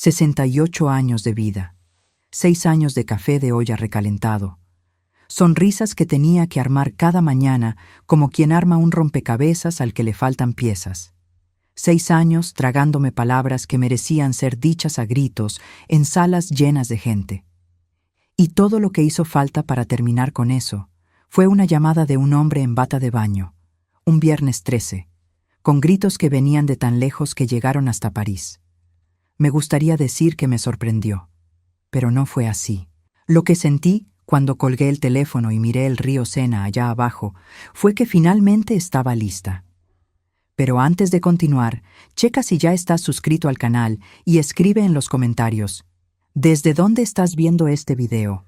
68 años de vida, 6 años de café de olla recalentado, sonrisas que tenía que armar cada mañana como quien arma un rompecabezas al que le faltan piezas. 6 años tragándome palabras que merecían ser dichas a gritos en salas llenas de gente. Y todo lo que hizo falta para terminar con eso fue una llamada de un hombre en bata de baño, un viernes 13, con gritos que venían de tan lejos que llegaron hasta París. Me gustaría decir que me sorprendió, pero no fue así. Lo que sentí cuando colgué el teléfono y miré el río Sena allá abajo fue que finalmente estaba lista. Pero antes de continuar, checa si ya estás suscrito al canal y escribe en los comentarios: ¿desde dónde estás viendo este video?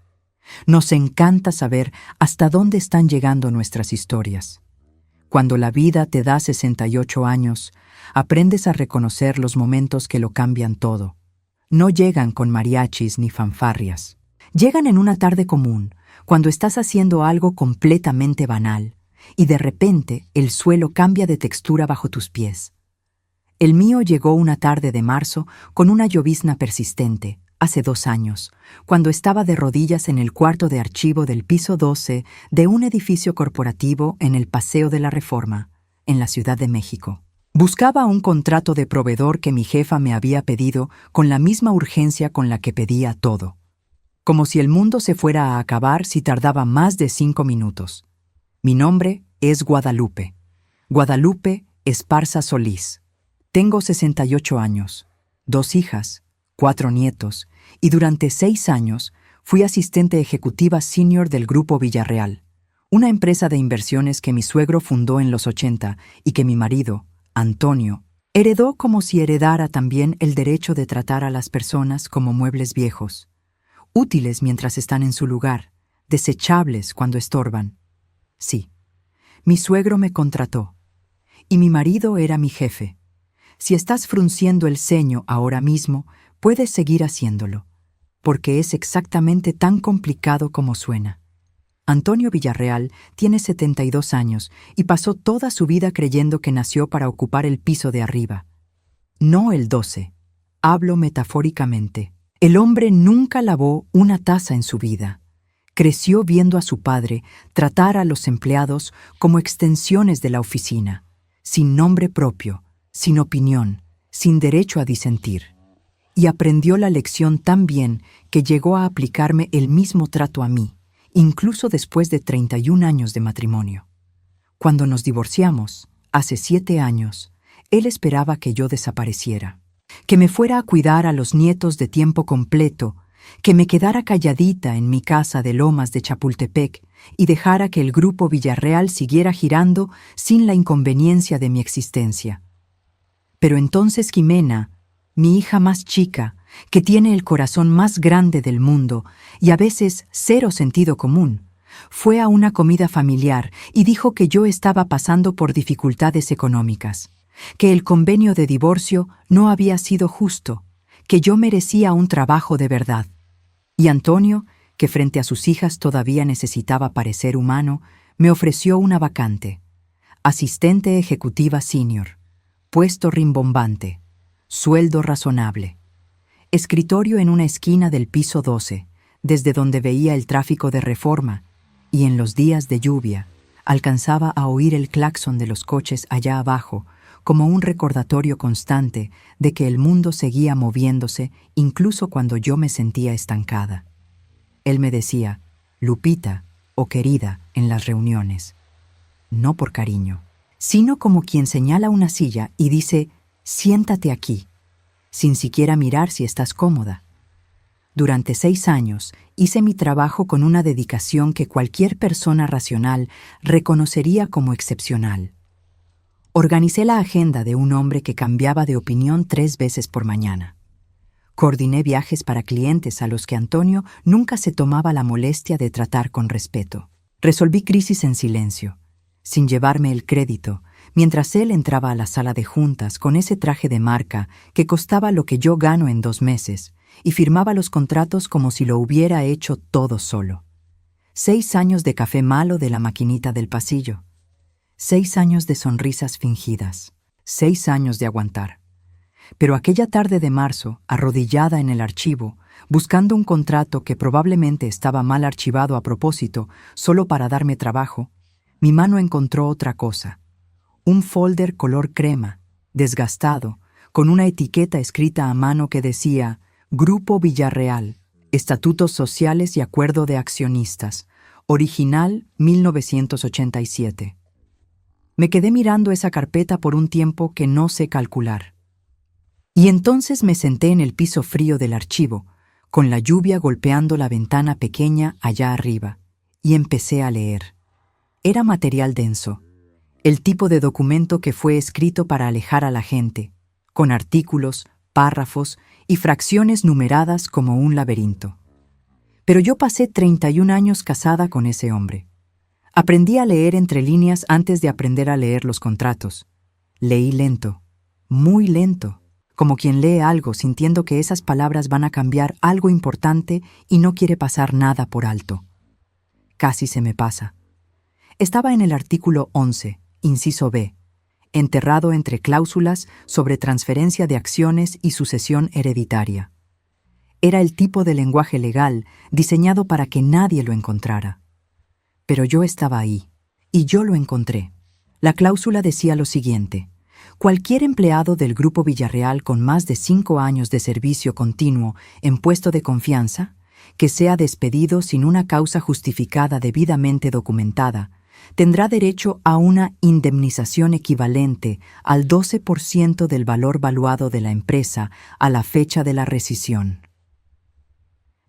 Nos encanta saber hasta dónde están llegando nuestras historias. Cuando la vida te da 68 años, aprendes a reconocer los momentos que lo cambian todo. No llegan con mariachis ni fanfarrias. Llegan en una tarde común, cuando estás haciendo algo completamente banal, y de repente el suelo cambia de textura bajo tus pies. El mío llegó una tarde de marzo con una llovizna persistente, hace 2 años, cuando estaba de rodillas en el cuarto de archivo del piso 12 de un edificio corporativo en el Paseo de la Reforma, en la Ciudad de México. Buscaba un contrato de proveedor que mi jefa me había pedido con la misma urgencia con la que pedía todo. Como si el mundo se fuera a acabar si tardaba más de 5 minutos. Mi nombre es Guadalupe. Guadalupe Esparza Solís. Tengo 68 años, 2 hijas, 4 nietos, y durante 6 años fui asistente ejecutiva senior del Grupo Villarreal, una empresa de inversiones que mi suegro fundó en los 80 y que mi marido, Antonio, heredó como si heredara también el derecho de tratar a las personas como muebles viejos, útiles mientras están en su lugar, desechables cuando estorban. Sí, mi suegro me contrató, y mi marido era mi jefe. Si estás frunciendo el ceño ahora mismo, puedes seguir haciéndolo, porque es exactamente tan complicado como suena. Antonio Villarreal tiene 72 años y pasó toda su vida creyendo que nació para ocupar el piso de arriba. No el 12. Hablo metafóricamente. El hombre nunca lavó una taza en su vida. Creció viendo a su padre tratar a los empleados como extensiones de la oficina, sin nombre propio, sin opinión, sin derecho a disentir. Y aprendió la lección tan bien que llegó a aplicarme el mismo trato a mí, incluso después de 31 años de matrimonio. Cuando nos divorciamos, hace 7 años, él esperaba que yo desapareciera, que me fuera a cuidar a los nietos de tiempo completo, que me quedara calladita en mi casa de Lomas de Chapultepec y dejara que el Grupo Villarreal siguiera girando sin la inconveniencia de mi existencia. Pero entonces Jimena, mi hija más chica, que tiene el corazón más grande del mundo y a veces 0 sentido común, fue a una comida familiar y dijo que yo estaba pasando por dificultades económicas, que el convenio de divorcio no había sido justo, que yo merecía un trabajo de verdad. Y Antonio, que frente a sus hijas todavía necesitaba parecer humano, me ofreció una vacante: asistente ejecutiva senior, puesto rimbombante, sueldo razonable, escritorio en una esquina del piso 12, desde donde veía el tráfico de Reforma, y en los días de lluvia alcanzaba a oír el claxon de los coches allá abajo, como un recordatorio constante de que el mundo seguía moviéndose incluso cuando yo me sentía estancada. Él me decía Lupita o querida en las reuniones, no por cariño, sino como quien señala una silla y dice: siéntate aquí, sin siquiera mirar si estás cómoda. Durante 6 años hice mi trabajo con una dedicación que cualquier persona racional reconocería como excepcional. Organicé la agenda de un hombre que cambiaba de opinión 3 veces por mañana. Coordiné viajes para clientes a los que Antonio nunca se tomaba la molestia de tratar con respeto. Resolví crisis en silencio, sin llevarme el crédito, mientras él entraba a la sala de juntas con ese traje de marca que costaba lo que yo gano en 2 meses y firmaba los contratos como si lo hubiera hecho todo solo. 6 años de café malo de la maquinita del pasillo. 6 años de sonrisas fingidas. 6 años de aguantar. Pero aquella tarde de marzo, arrodillada en el archivo, buscando un contrato que probablemente estaba mal archivado a propósito, solo para darme trabajo, mi mano encontró otra cosa. Un folder color crema, desgastado, con una etiqueta escrita a mano que decía Grupo Villarreal, Estatutos Sociales y Acuerdo de Accionistas, original 1987. Me quedé mirando esa carpeta por un tiempo que no sé calcular. Y entonces me senté en el piso frío del archivo, con la lluvia golpeando la ventana pequeña allá arriba, y empecé a leer. Era material denso, el tipo de documento que fue escrito para alejar a la gente, con artículos, párrafos y fracciones numeradas como un laberinto. Pero yo pasé 31 años casada con ese hombre. Aprendí a leer entre líneas antes de aprender a leer los contratos. Leí lento, muy lento, como quien lee algo sintiendo que esas palabras van a cambiar algo importante y no quiere pasar nada por alto. Casi se me pasa. Estaba en el artículo 11, inciso B, enterrado entre cláusulas sobre transferencia de acciones y sucesión hereditaria. Era el tipo de lenguaje legal diseñado para que nadie lo encontrara. Pero yo estaba ahí, y yo lo encontré. La cláusula decía lo siguiente: cualquier empleado del Grupo Villarreal con más de 5 años de servicio continuo en puesto de confianza, que sea despedido sin una causa justificada debidamente documentada, tendrá derecho a una indemnización equivalente al 12% del valor valuado de la empresa a la fecha de la rescisión.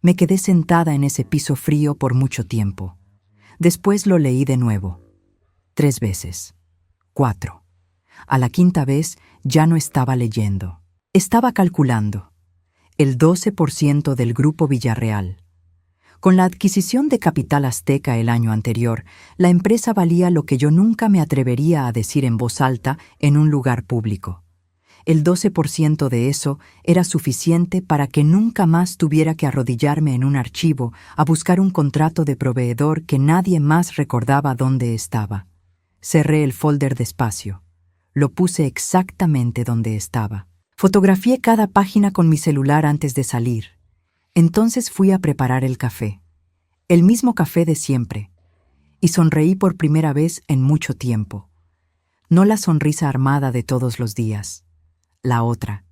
Me quedé sentada en ese piso frío por mucho tiempo. Después lo leí de nuevo. 3 veces. 4. A la 5ª vez ya no estaba leyendo. Estaba calculando. El 12% del Grupo Villarreal. Con la adquisición de Capital Azteca el año anterior, la empresa valía lo que yo nunca me atrevería a decir en voz alta en un lugar público. El 12% de eso era suficiente para que nunca más tuviera que arrodillarme en un archivo a buscar un contrato de proveedor que nadie más recordaba dónde estaba. Cerré el folder despacio. Lo puse exactamente donde estaba. Fotografié cada página con mi celular antes de salir. Entonces fui a preparar el café. El mismo café de siempre. Y sonreí por primera vez en mucho tiempo. No la sonrisa armada de todos los días. La otra.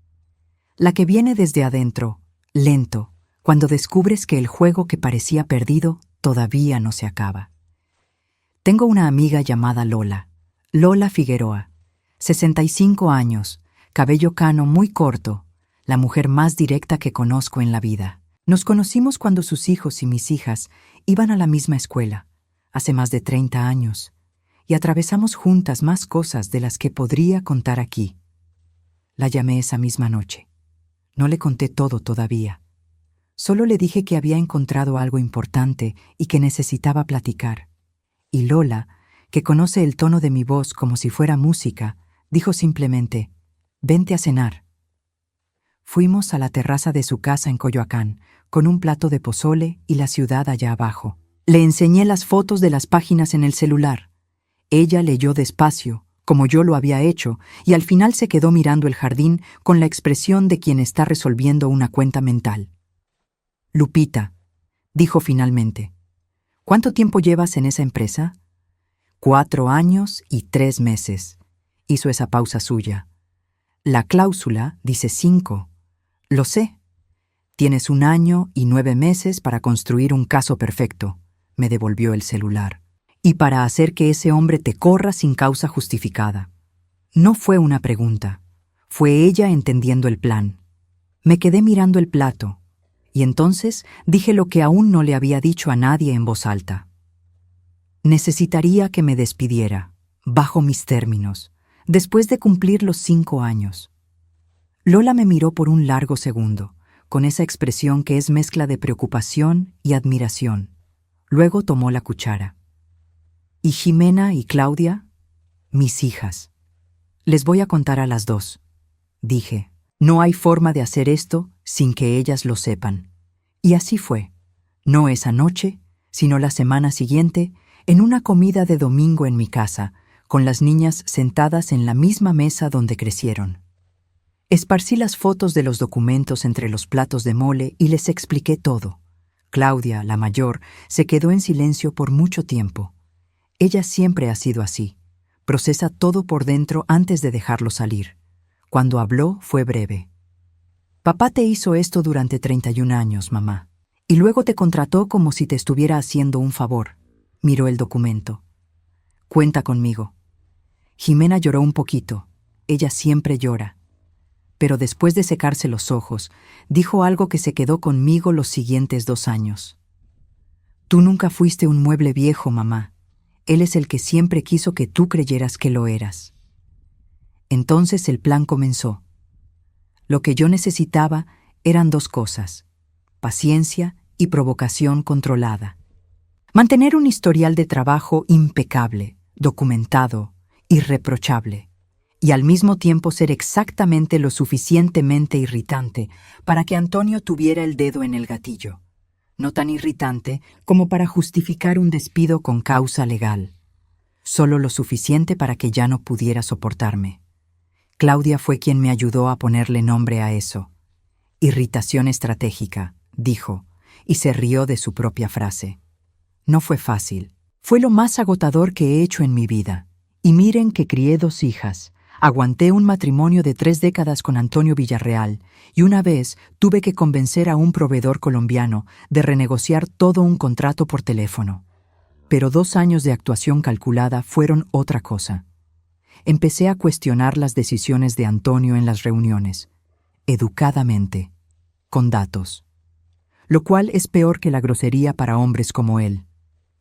La que viene desde adentro, lento, cuando descubres que el juego que parecía perdido todavía no se acaba. Tengo una amiga llamada Lola. Lola Figueroa. 65 años, cabello cano muy corto, la mujer más directa que conozco en la vida. Nos conocimos cuando sus hijos y mis hijas iban a la misma escuela, hace más de 30 años, y atravesamos juntas más cosas de las que podría contar aquí. La llamé esa misma noche. No le conté todo todavía. Solo le dije que había encontrado algo importante y que necesitaba platicar. Y Lola, que conoce el tono de mi voz como si fuera música, dijo simplemente: «Vente a cenar». Fuimos a la terraza de su casa en Coyoacán, con un plato de pozole y la ciudad allá abajo. Le enseñé las fotos de las páginas en el celular. Ella leyó despacio, como yo lo había hecho, y al final se quedó mirando el jardín con la expresión de quien está resolviendo una cuenta mental. «Lupita», dijo finalmente, «¿cuánto tiempo llevas en esa empresa?» 4 años y 3 meses. Hizo esa pausa suya. La cláusula dice 5. Lo sé. Tienes 1 año y 9 meses para construir un caso perfecto, me devolvió el celular. Y para hacer que ese hombre te corra sin causa justificada. No fue una pregunta. Fue ella entendiendo el plan. Me quedé mirando el plato, y entonces dije lo que aún no le había dicho a nadie en voz alta. Necesitaría que me despidiera, bajo mis términos, después de cumplir los 5 años. Lola me miró por un largo segundo, con esa expresión que es mezcla de preocupación y admiración. Luego tomó la cuchara. ¿Y Jimena y Claudia? Mis hijas. Les voy a contar a las 2, dije. No hay forma de hacer esto sin que ellas lo sepan. Y así fue. No esa noche, sino la semana siguiente, en una comida de domingo en mi casa, con las niñas sentadas en la misma mesa donde crecieron. Esparcí las fotos de los documentos entre los platos de mole y les expliqué todo. Claudia, la mayor, se quedó en silencio por mucho tiempo. Ella siempre ha sido así. Procesa todo por dentro antes de dejarlo salir. Cuando habló fue breve. Papá te hizo esto durante 31 años, mamá. Y luego te contrató como si te estuviera haciendo un favor. Miró el documento. Cuenta conmigo. Jimena lloró un poquito. Ella siempre llora. Pero después de secarse los ojos, dijo algo que se quedó conmigo los siguientes 2 años. Tú nunca fuiste un mueble viejo, mamá. Él es el que siempre quiso que tú creyeras que lo eras. Entonces el plan comenzó. Lo que yo necesitaba eran 2 cosas: paciencia y provocación controlada. Mantener un historial de trabajo impecable, documentado, irreprochable, y al mismo tiempo ser exactamente lo suficientemente irritante para que Antonio tuviera el dedo en el gatillo. No tan irritante como para justificar un despido con causa legal. Solo lo suficiente para que ya no pudiera soportarme. Claudia fue quien me ayudó a ponerle nombre a eso. Irritación estratégica, dijo, y se rió de su propia frase. No fue fácil. Fue lo más agotador que he hecho en mi vida. Y miren que crié 2 hijas. Aguanté un matrimonio de 3 décadas con Antonio Villarreal y una vez tuve que convencer a un proveedor colombiano de renegociar todo un contrato por teléfono. Pero 2 años de actuación calculada fueron otra cosa. Empecé a cuestionar las decisiones de Antonio en las reuniones, educadamente, con datos. Lo cual es peor que la grosería para hombres como él,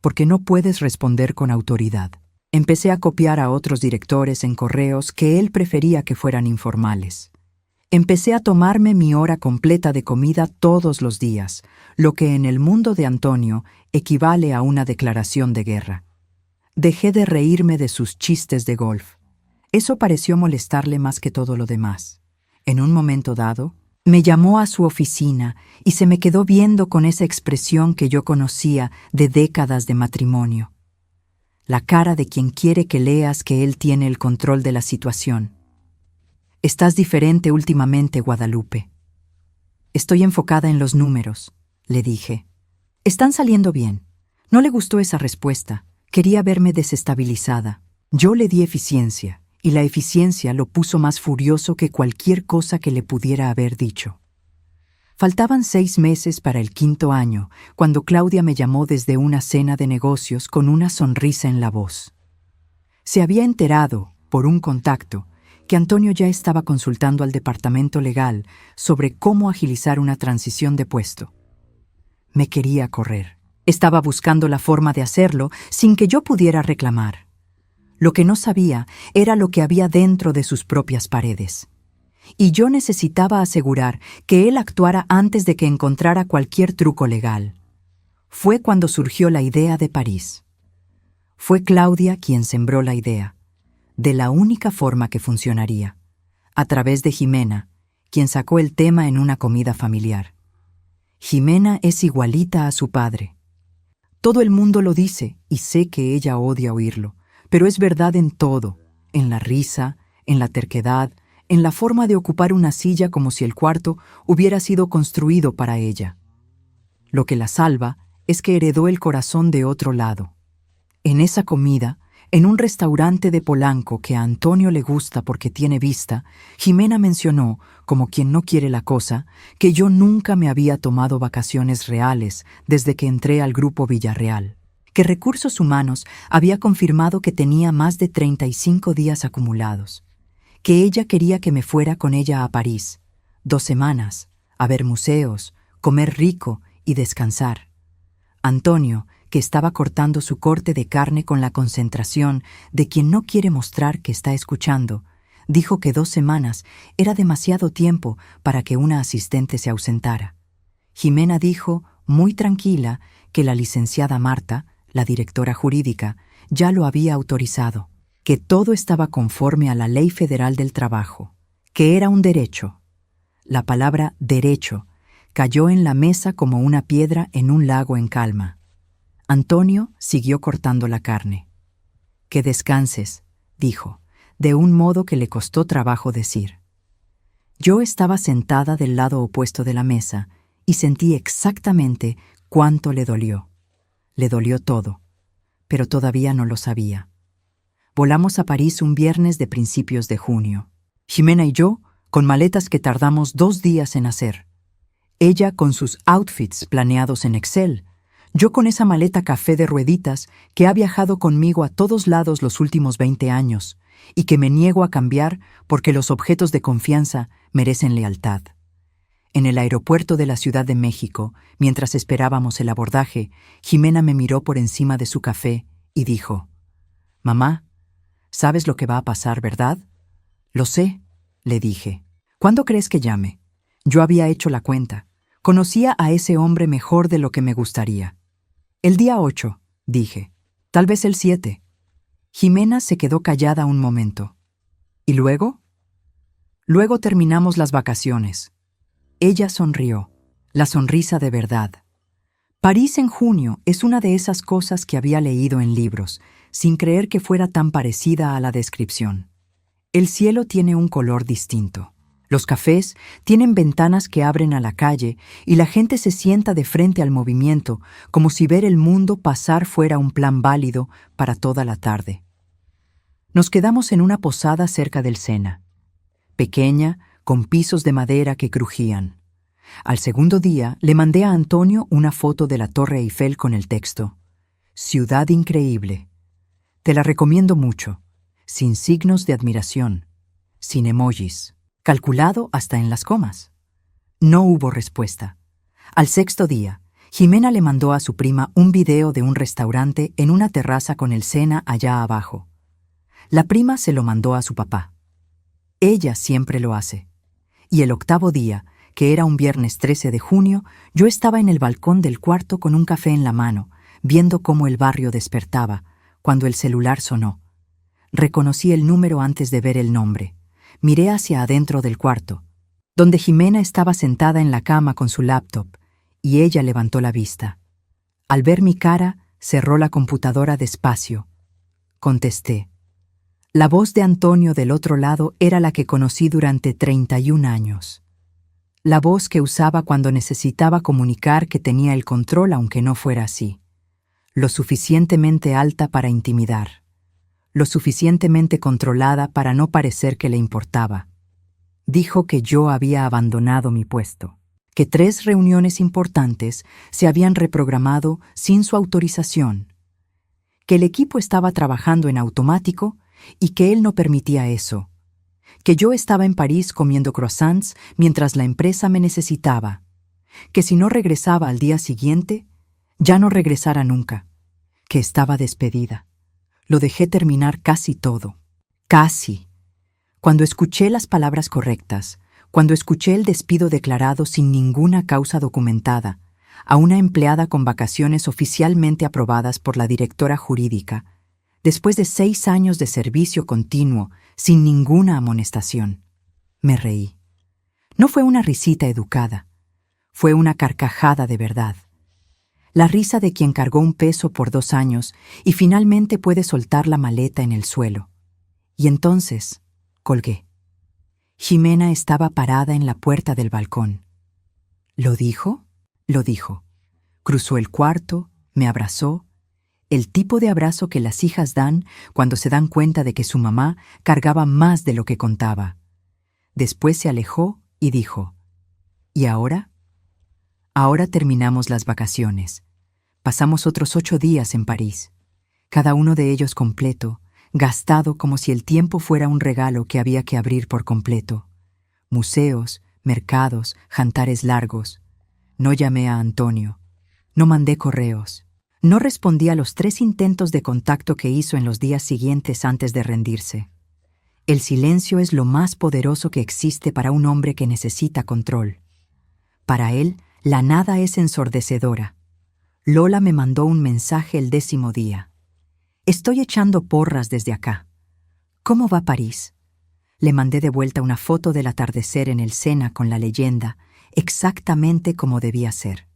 porque no puedes responder con autoridad. Empecé a copiar a otros directores en correos que él prefería que fueran informales. Empecé a tomarme mi hora completa de comida todos los días, lo que en el mundo de Antonio equivale a una declaración de guerra. Dejé de reírme de sus chistes de golf. Eso pareció molestarle más que todo lo demás. En un momento dado, me llamó a su oficina y se me quedó viendo con esa expresión que yo conocía de décadas de matrimonio. La cara de quien quiere que leas que él tiene el control de la situación. Estás diferente últimamente, Guadalupe. Estoy enfocada en los números, le dije. Están saliendo bien. No le gustó esa respuesta. Quería verme desestabilizada. Yo le di eficiencia, y la eficiencia lo puso más furioso que cualquier cosa que le pudiera haber dicho. Faltaban 6 meses para el 5.º año, cuando Claudia me llamó desde una cena de negocios con una sonrisa en la voz. Se había enterado, por un contacto, que Antonio ya estaba consultando al departamento legal sobre cómo agilizar una transición de puesto. Me quería correr. Estaba buscando la forma de hacerlo sin que yo pudiera reclamar. Lo que no sabía era lo que había dentro de sus propias paredes. Y yo necesitaba asegurar que él actuara antes de que encontrara cualquier truco legal. Fue cuando surgió la idea de París. Fue Claudia quien sembró la idea, de la única forma que funcionaría, a través de Jimena, quien sacó el tema en una comida familiar. Jimena es igualita a su padre. Todo el mundo lo dice y sé que ella odia oírlo, pero es verdad en todo, en la risa, en la terquedad, en la forma de ocupar una silla como si el cuarto hubiera sido construido para ella. Lo que la salva es que heredó el corazón de otro lado. En esa comida, en un restaurante de Polanco que a Antonio le gusta porque tiene vista, Jimena mencionó, como quien no quiere la cosa, que yo nunca me había tomado vacaciones reales desde que entré al Grupo Villarreal, que Recursos Humanos había confirmado que tenía más de 35 días acumulados, que ella quería que me fuera con ella a París, 2 semanas, a ver museos, comer rico y descansar. Antonio, que estaba cortando su corte de carne con la concentración de quien no quiere mostrar que está escuchando, dijo que 2 semanas era demasiado tiempo para que una asistente se ausentara. Jimena dijo, muy tranquila, que la licenciada Marta, la directora jurídica, ya lo había autorizado, que todo estaba conforme a la Ley Federal del Trabajo, que era un derecho. La palabra derecho cayó en la mesa como una piedra en un lago en calma. Antonio siguió cortando la carne. «Que descanses», dijo, de un modo que le costó trabajo decir. Yo estaba sentada del lado opuesto de la mesa y sentí exactamente cuánto le dolió. Le dolió todo, pero todavía no lo sabía. Volamos a París un viernes de principios de junio. Ximena y yo, con maletas que tardamos 2 días en hacer. Ella con sus outfits planeados en Excel, yo con esa maleta café de rueditas que ha viajado conmigo a todos lados los últimos 20 años y que me niego a cambiar porque los objetos de confianza merecen lealtad. En el aeropuerto de la Ciudad de México, mientras esperábamos el abordaje, Ximena me miró por encima de su café y dijo: «Mamá, ¿sabes lo que va a pasar, verdad?» «Lo sé», le dije. «¿Cuándo crees que llame?» Yo había hecho la cuenta. Conocía a ese hombre mejor de lo que me gustaría. «El día 8», dije. «Tal vez el 7». Ximena se quedó callada un momento. «¿Y luego?» «Luego terminamos las vacaciones». Ella sonrió, la sonrisa de verdad. París en junio es una de esas cosas que había leído en libros, sin creer que fuera tan parecida a la descripción. El cielo tiene un color distinto. Los cafés tienen ventanas que abren a la calle y la gente se sienta de frente al movimiento, como si ver el mundo pasar fuera un plan válido para toda la tarde. Nos quedamos en una posada cerca del Sena, pequeña, con pisos de madera que crujían. Al segundo día le mandé a Antonio una foto de la Torre Eiffel con el texto: «Ciudad increíble. Te la recomiendo mucho», sin signos de admiración, sin emojis, calculado hasta en las comas. No hubo respuesta. Al sexto día, Ximena le mandó a su prima un video de un restaurante en una terraza con el Sena allá abajo. La prima se lo mandó a su papá. Ella siempre lo hace. Y el octavo día, que era un viernes 13 de junio, yo estaba en el balcón del cuarto con un café en la mano, viendo cómo el barrio despertaba, cuando el celular sonó. Reconocí el número antes de ver el nombre. Miré hacia adentro del cuarto, donde Ximena estaba sentada en la cama con su laptop, y ella levantó la vista. Al ver mi cara, cerró la computadora despacio. Contesté. La voz de Antonio del otro lado era la que conocí durante 31 años. La voz que usaba cuando necesitaba comunicar que tenía el control aunque no fuera así. Lo suficientemente alta para intimidar. Lo suficientemente controlada para no parecer que le importaba. Dijo que yo había abandonado mi puesto, que 3 reuniones importantes se habían reprogramado sin su autorización, que el equipo estaba trabajando en automático y que él no permitía eso, que yo estaba en París comiendo croissants mientras la empresa me necesitaba, que si no regresaba al día siguiente, ya no regresara nunca, que estaba despedida. Lo dejé terminar casi todo. Casi. Cuando escuché las palabras correctas, cuando escuché el despido declarado sin ninguna causa documentada, a una empleada con vacaciones oficialmente aprobadas por la directora jurídica, después de 6 años de servicio continuo, sin ninguna amonestación, me reí. No fue una risita educada, fue una carcajada de verdad. La risa de quien cargó un peso por 2 años y finalmente puede soltar la maleta en el suelo. Y entonces, colgué. Ximena estaba parada en la puerta del balcón. ¿Lo dijo? Lo dijo. Cruzó el cuarto, me abrazó, el tipo de abrazo que las hijas dan cuando se dan cuenta de que su mamá cargaba más de lo que contaba. Después se alejó y dijo: ¿Y ahora? Ahora terminamos las vacaciones. Pasamos otros 8 días en París, cada uno de ellos completo, gastado como si el tiempo fuera un regalo que había que abrir por completo. Museos, mercados, jantares largos. No llamé a Antonio. No mandé correos. No respondí a los 3 intentos de contacto que hizo en los días siguientes antes de rendirse. El silencio es lo más poderoso que existe para un hombre que necesita control. Para él, la nada es ensordecedora. Lola me mandó un mensaje el 10º día. Estoy echando porras desde acá. ¿Cómo va París? Le mandé de vuelta una foto del atardecer en el Sena con la leyenda, exactamente como debía ser.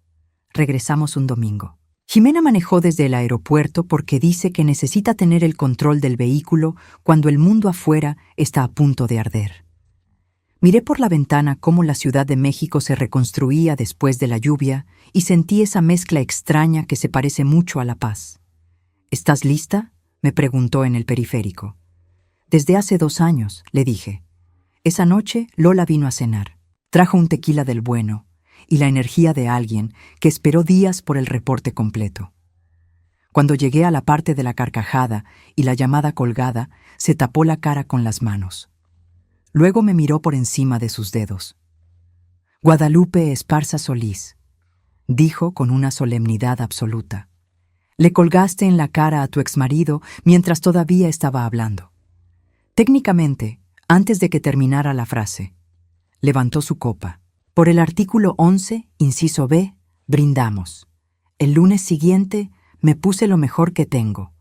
Regresamos un domingo. Ximena manejó desde el aeropuerto porque dice que necesita tener el control del vehículo cuando el mundo afuera está a punto de arder. Miré por la ventana cómo la Ciudad de México se reconstruía después de la lluvia y sentí esa mezcla extraña que se parece mucho a la paz. ¿Estás lista?, me preguntó en el periférico. Desde hace 2 años, le dije. Esa noche Lola vino a cenar. Trajo un tequila del bueno y la energía de alguien que esperó días por el reporte completo. Cuando llegué a la parte de la carcajada y la llamada colgada, se tapó la cara con las manos. Luego me miró por encima de sus dedos. Guadalupe Esparza Solís, dijo con una solemnidad absoluta. Le colgaste en la cara a tu exmarido mientras todavía estaba hablando. Técnicamente, antes de que terminara la frase, levantó su copa. Por el artículo 11, inciso B, brindamos. El lunes siguiente me puse lo mejor que tengo.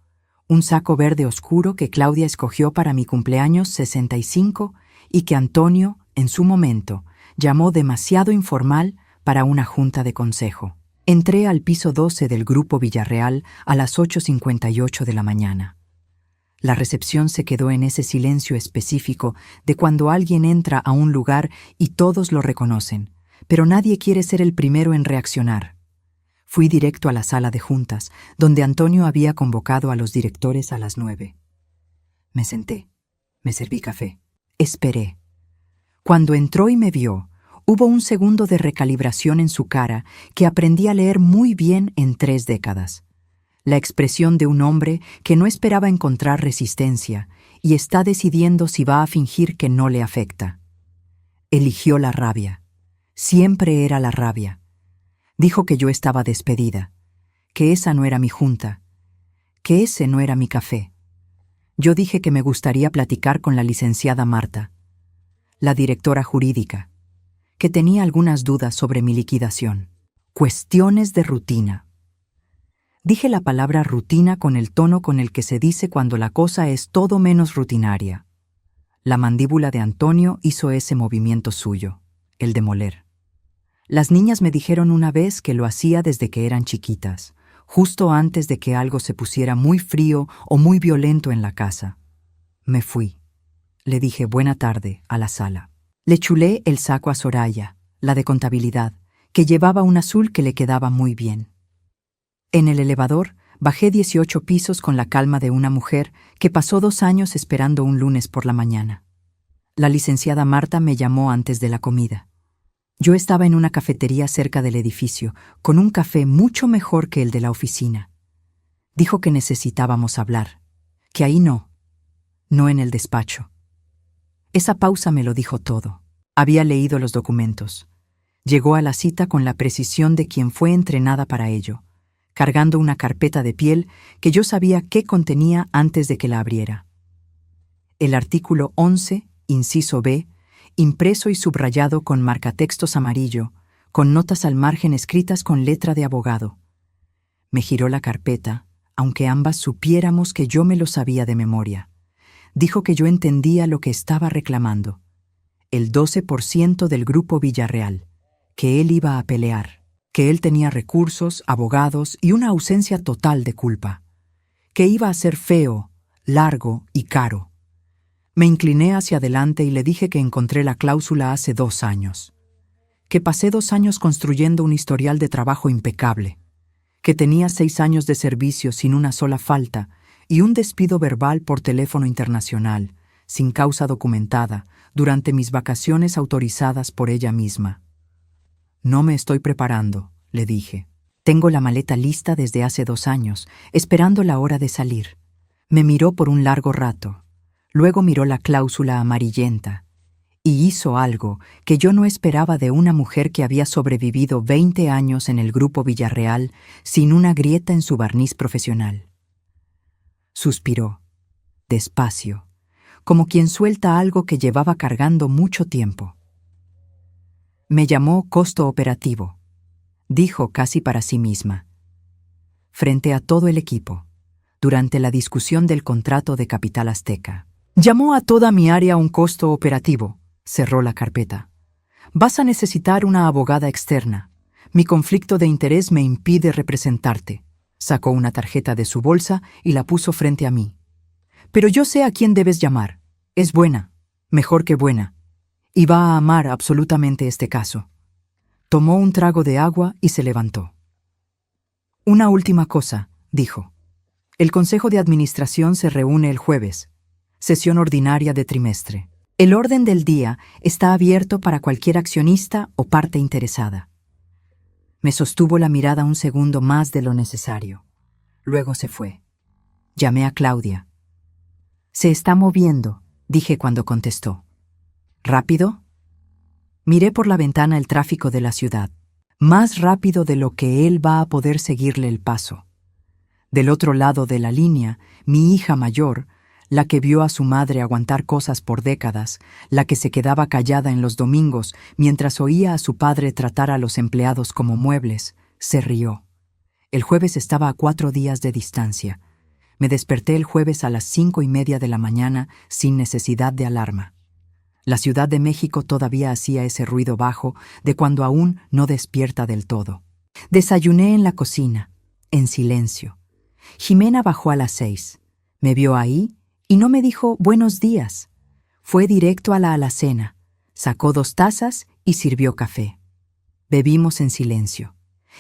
Un saco verde oscuro que Claudia escogió para mi cumpleaños 65 y que Antonio, en su momento, llamó demasiado informal para una junta de consejo. Entré al piso 12 del Grupo Villarreal a las 8:58 de la mañana. La recepción se quedó en ese silencio específico de cuando alguien entra a un lugar y todos lo reconocen, pero nadie quiere ser el primero en reaccionar. Fui directo a la sala de juntas, donde Antonio había convocado a los directores a las 9. Me senté. Me serví café. Esperé. Cuando entró y me vio, hubo un segundo de recalibración en su cara que aprendí a leer muy bien en 3 décadas. La expresión de un hombre que no esperaba encontrar resistencia y está decidiendo si va a fingir que no le afecta. Eligió la rabia. Siempre era la rabia. Dijo que yo estaba despedida, que esa no era mi junta, que ese no era mi café. Yo dije que me gustaría platicar con la licenciada Marta, la directora jurídica, que tenía algunas dudas sobre mi liquidación. Cuestiones de rutina. Dije la palabra rutina con el tono con el que se dice cuando la cosa es todo menos rutinaria. La mandíbula de Antonio hizo ese movimiento suyo, el de moler. Las niñas me dijeron una vez que lo hacía desde que eran chiquitas, justo antes de que algo se pusiera muy frío o muy violento en la casa. Me fui. Le dije buena tarde a la sala. Le chulé el saco a Soraya, la de contabilidad, que llevaba un azul que le quedaba muy bien. En el elevador bajé 18 pisos con la calma de una mujer que pasó 2 años esperando un lunes por la mañana. La licenciada Marta me llamó antes de la comida. Yo estaba en una cafetería cerca del edificio, con un café mucho mejor que el de la oficina. Dijo que necesitábamos hablar, que ahí no en el despacho. Esa pausa me lo dijo todo. Había leído los documentos. Llegó a la cita con la precisión de quien fue entrenada para ello, cargando una carpeta de piel que yo sabía qué contenía antes de que la abriera. El artículo 11, inciso B, impreso y subrayado con marcatextos amarillo, con notas al margen escritas con letra de abogado. Me giró la carpeta, aunque ambas supiéramos que yo me lo sabía de memoria. Dijo que yo entendía lo que estaba reclamando. El 12% del Grupo Villarreal, que él iba a pelear, que él tenía recursos, abogados y una ausencia total de culpa, que iba a ser feo, largo y caro. Me incliné hacia adelante y le dije que encontré la cláusula hace 2 años, que pasé 2 años construyendo un historial de trabajo impecable, que tenía 6 años de servicio sin una sola falta y un despido verbal por teléfono internacional, sin causa documentada, durante mis vacaciones autorizadas por ella misma. No me estoy preparando, le dije. Tengo la maleta lista desde hace 2 años, esperando la hora de salir. Me miró por un largo rato. Luego miró la cláusula amarillenta y hizo algo que yo no esperaba de una mujer que había sobrevivido 20 años en el Grupo Villarreal sin una grieta en su barniz profesional. Suspiró, despacio, como quien suelta algo que llevaba cargando mucho tiempo. Me llamó costo operativo, dijo casi para sí misma. Frente a todo el equipo, durante la discusión del contrato de Capital Azteca. Llamó a toda mi área un costo operativo. Cerró la carpeta. Vas a necesitar una abogada externa. Mi conflicto de interés me impide representarte. Sacó una tarjeta de su bolsa y la puso frente a mí. Pero yo sé a quién debes llamar. Es buena, mejor que buena. y va a amar absolutamente este caso. Tomó un trago de agua y se levantó. Una última cosa, dijo. El Consejo de Administración se reúne el jueves, sesión ordinaria de trimestre. El orden del día está abierto para cualquier accionista o parte interesada. Me sostuvo la mirada un segundo más de lo necesario. Luego se fue. Llamé a Claudia. «Se está moviendo», dije cuando contestó. «¿Rápido?» Miré por la ventana el tráfico de la ciudad. Más rápido de lo que él va a poder seguirle el paso. Del otro lado de la línea, mi hija mayor, la que vio a su madre aguantar cosas por décadas, la que se quedaba callada en los domingos mientras oía a su padre tratar a los empleados como muebles, se rió. El jueves estaba a 4 días de distancia. Me desperté el jueves a las 5:30 de la mañana sin necesidad de alarma. La Ciudad de México todavía hacía ese ruido bajo de cuando aún no despierta del todo. Desayuné en la cocina, en silencio. Jimena bajó a las 6. Me vio ahí y no me dijo buenos días. Fue directo a la alacena, sacó 2 tazas y sirvió café. Bebimos en silencio.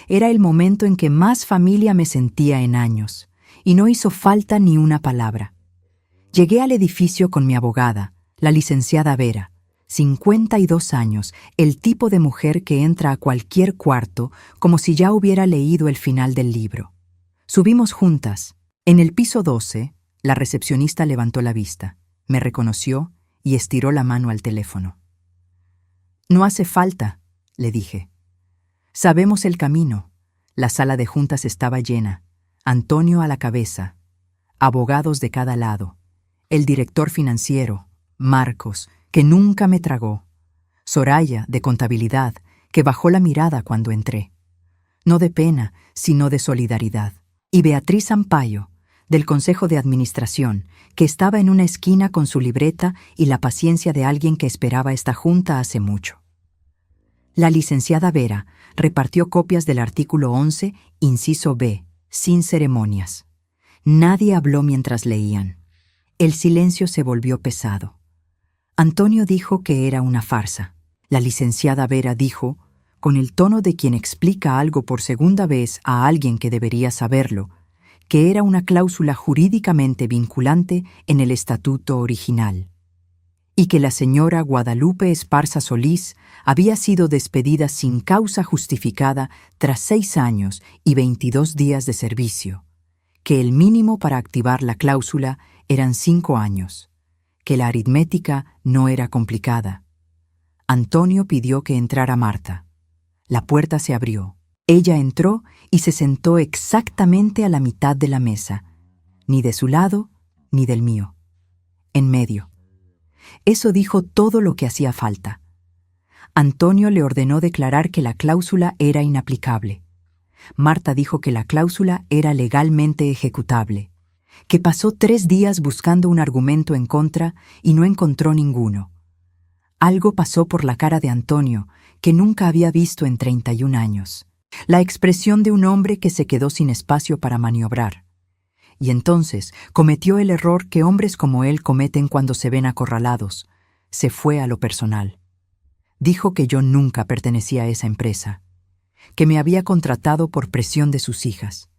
Era el momento en que más familia me sentía en años, y no hizo falta ni una palabra. Llegué al edificio con mi abogada, la licenciada Vera, 52 años, el tipo de mujer que entra a cualquier cuarto como si ya hubiera leído el final del libro. Subimos juntas. En el piso 12, la recepcionista levantó la vista, me reconoció y estiró la mano al teléfono. «No hace falta», le dije. «Sabemos el camino». La sala de juntas estaba llena. Antonio a la cabeza, abogados de cada lado, el director financiero, Marcos, que nunca me tragó, Soraya, de contabilidad, que bajó la mirada cuando entré. No de pena, sino de solidaridad. Y Beatriz Sampaio, del Consejo de Administración, que estaba en una esquina con su libreta y la paciencia de alguien que esperaba esta junta hace mucho. La licenciada Vera repartió copias del artículo 11, inciso B, sin ceremonias. Nadie habló mientras leían. El silencio se volvió pesado. Antonio dijo que era una farsa. La licenciada Vera dijo, con el tono de quien explica algo por segunda vez a alguien que debería saberlo, que era una cláusula jurídicamente vinculante en el estatuto original, y que la señora Guadalupe Esparza Solís había sido despedida sin causa justificada tras 6 años y 22 días de servicio, que el mínimo para activar la cláusula eran 5 años, que la aritmética no era complicada. Antonio pidió que entrara Marta. La puerta se abrió. Ella entró y se sentó exactamente a la mitad de la mesa, ni de su lado ni del mío, en medio. Eso dijo todo lo que hacía falta. Antonio le ordenó declarar que la cláusula era inaplicable. Marta dijo que la cláusula era legalmente ejecutable, que pasó 3 días buscando un argumento en contra y no encontró ninguno. Algo pasó por la cara de Antonio que nunca había visto en 31 años. La expresión de un hombre que se quedó sin espacio para maniobrar. Y entonces cometió el error que hombres como él cometen cuando se ven acorralados. Se fue a lo personal. Dijo que yo nunca pertenecía a esa empresa, que me había contratado por presión de sus hijas,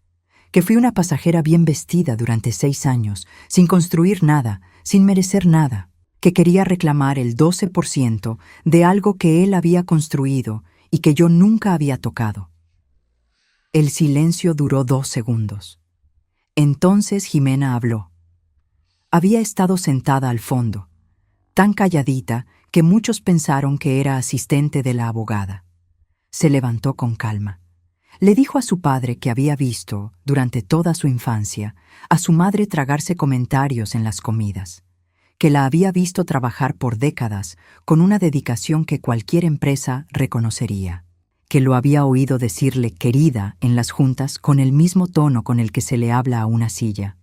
que fui una pasajera bien vestida durante 6 años, sin construir nada, sin merecer nada, que quería reclamar el 12% de algo que él había construido y que yo nunca había tocado. El silencio duró 2 segundos. Entonces Jimena habló. Había estado sentada al fondo, tan calladita que muchos pensaron que era asistente de la abogada. Se levantó con calma. Le dijo a su padre que había visto, durante toda su infancia, a su madre tragarse comentarios en las comidas, que la había visto trabajar por décadas con una dedicación que cualquier empresa reconocería, que lo había oído decirle querida en las juntas con el mismo tono con el que se le habla a una silla,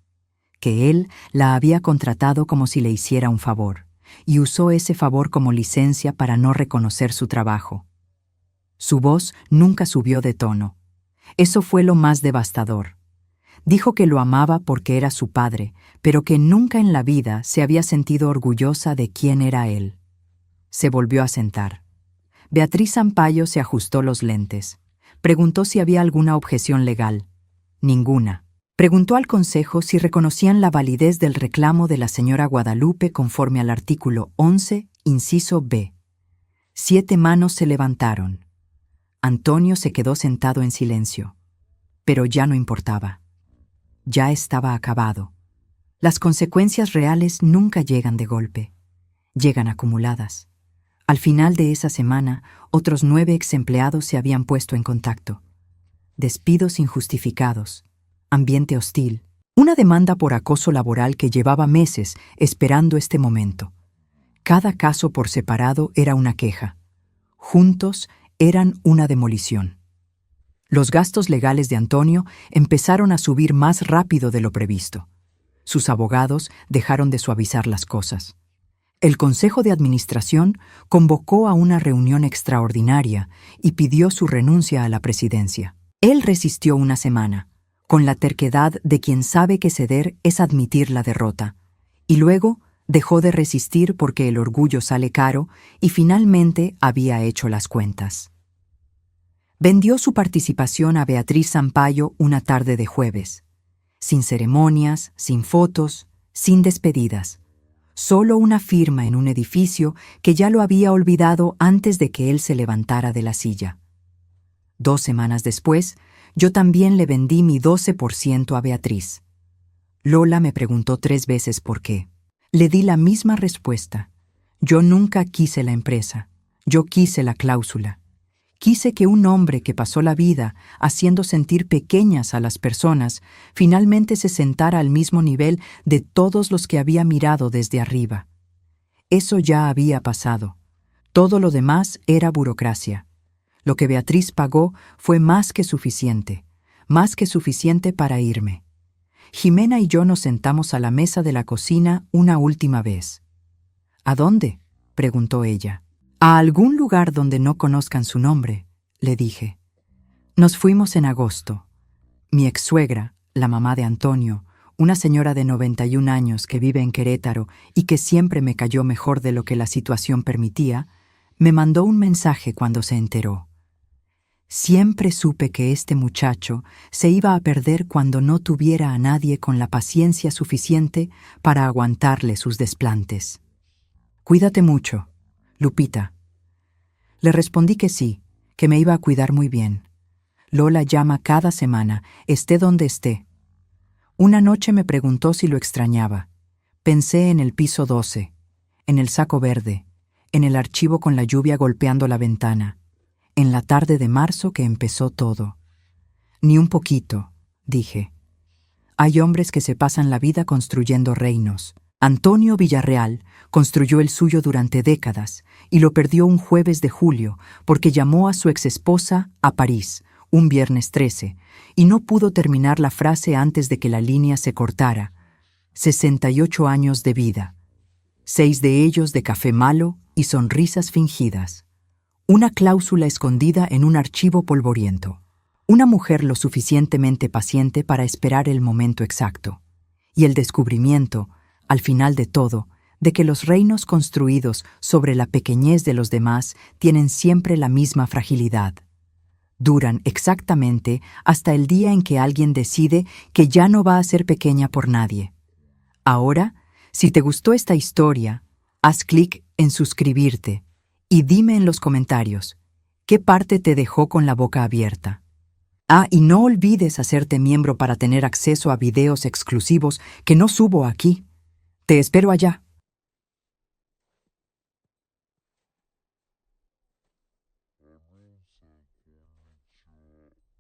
que él la había contratado como si le hiciera un favor, y usó ese favor como licencia para no reconocer su trabajo. Su voz nunca subió de tono. Eso fue lo más devastador. Dijo que lo amaba porque era su padre, pero que nunca en la vida se había sentido orgullosa de quién era él. Se volvió a sentar. Beatriz Sampaio se ajustó los lentes. Preguntó si había alguna objeción legal. Ninguna. Preguntó al consejo si reconocían la validez del reclamo de la señora Guadalupe conforme al artículo 11, inciso B. 7 manos se levantaron. Antonio se quedó sentado en silencio. Pero ya no importaba. Ya estaba acabado. Las consecuencias reales nunca llegan de golpe. Llegan acumuladas. Al final de esa semana, otros 9 exempleados se habían puesto en contacto. Despidos injustificados. Ambiente hostil. Una demanda por acoso laboral que llevaba meses esperando este momento. Cada caso por separado era una queja. Juntos eran una demolición. Los gastos legales de Antonio empezaron a subir más rápido de lo previsto. Sus abogados dejaron de suavizar las cosas. El Consejo de Administración convocó a una reunión extraordinaria y pidió su renuncia a la presidencia. Él resistió una semana, con la terquedad de quien sabe que ceder es admitir la derrota, y luego dejó de resistir porque el orgullo sale caro y finalmente había hecho las cuentas. Vendió su participación a Beatriz Sampaio una tarde de jueves, sin ceremonias, sin fotos, sin despedidas. Solo una firma en un edificio que ya lo había olvidado antes de que él se levantara de la silla. 2 semanas después, yo también le vendí mi 12% a Beatriz. Lola me preguntó 3 veces por qué. Le di la misma respuesta. Yo nunca quise la empresa. Yo quise la cláusula. Quise que un hombre que pasó la vida haciendo sentir pequeñas a las personas finalmente se sentara al mismo nivel de todos los que había mirado desde arriba. Eso ya había pasado. Todo lo demás era burocracia. Lo que Beatriz pagó fue más que suficiente para irme. Jimena y yo nos sentamos a la mesa de la cocina una última vez. ¿A dónde?, preguntó ella. A algún lugar donde no conozcan su nombre, le dije. Nos fuimos en agosto. Mi ex-suegra, la mamá de Antonio, una señora de 91 años que vive en Querétaro y que siempre me cayó mejor de lo que la situación permitía, me mandó un mensaje cuando se enteró. Siempre supe que este muchacho se iba a perder cuando no tuviera a nadie con la paciencia suficiente para aguantarle sus desplantes. Cuídate mucho, Lupita. Le respondí que sí, que me iba a cuidar muy bien. Lola llama cada semana, esté donde esté. Una noche me preguntó si lo extrañaba. Pensé en el piso 12, en el saco verde, en el archivo con la lluvia golpeando la ventana, en la tarde de marzo que empezó todo. Ni un poquito, dije. Hay hombres que se pasan la vida construyendo reinos. Antonio Villarreal construyó el suyo durante décadas y lo perdió un jueves de julio porque llamó a su exesposa a París, un viernes 13, y no pudo terminar la frase antes de que la línea se cortara. 68 años de vida. 6 de ellos de café malo y sonrisas fingidas. Una cláusula escondida en un archivo polvoriento. Una mujer lo suficientemente paciente para esperar el momento exacto. Y el descubrimiento, al final de todo, de que los reinos construidos sobre la pequeñez de los demás tienen siempre la misma fragilidad. Duran exactamente hasta el día en que alguien decide que ya no va a ser pequeña por nadie. Ahora, si te gustó esta historia, haz clic en suscribirte y dime en los comentarios qué parte te dejó con la boca abierta. Y no olvides hacerte miembro para tener acceso a videos exclusivos que no subo aquí. Te espero allá.